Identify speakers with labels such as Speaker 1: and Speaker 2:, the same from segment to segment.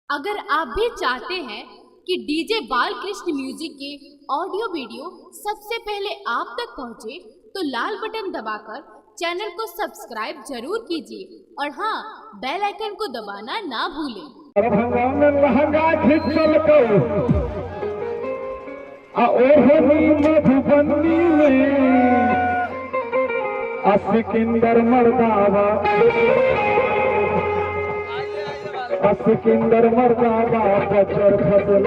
Speaker 1: अगर आप भी चाहते हैं कि डीजे बालकृष्ण म्यूजिक के ऑडियो वीडियो सबसे पहले आप तक पहुंचे, तो लाल बटन दबाकर चैनल को सब्सक्राइब जरूर कीजिए और हाँ, बेल आइकन को दबाना ना भूलें।
Speaker 2: सिकंदर मर्दावा सिकंदर मर्दावा बचर फसल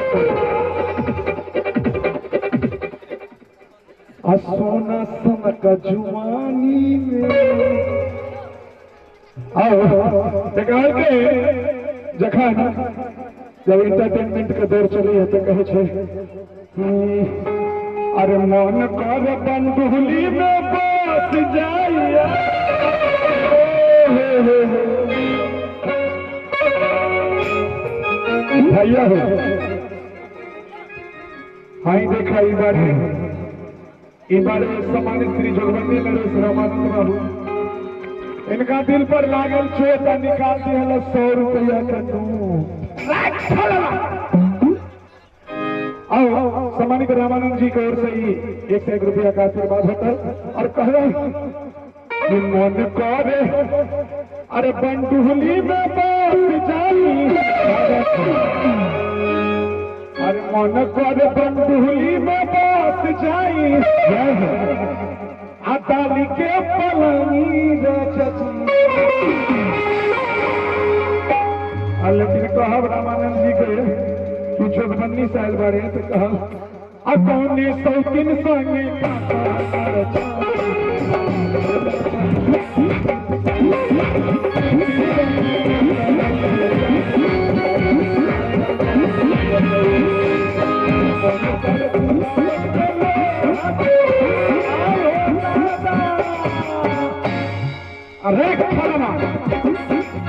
Speaker 2: सोना सनक जुमानी में देखा के जखन जब इंटरटेनमेंट के दौर चली है तो कहे छे अरे मन कर बंधुली में बस जाइए भैया हो हाई देखा बार सम्मानित श्री जोगबंदी नरेश रामानंद बाबू इनका दिल पर लागल चोट निकाल दिया 100 रुपया का सम्मानित रामानंद जी की ओर से ही 1 रुपया का आशीर्वाद होता है और कह रहे मन करे अरे बंडुहली में बस जाई अरे मन करे बंडुहली में बस जाई अताली के पलनी लेकिन कहब रामानंद जी के जोगबंदी साल बारे तो कहा कौने सौकिन संगे अरे जवानी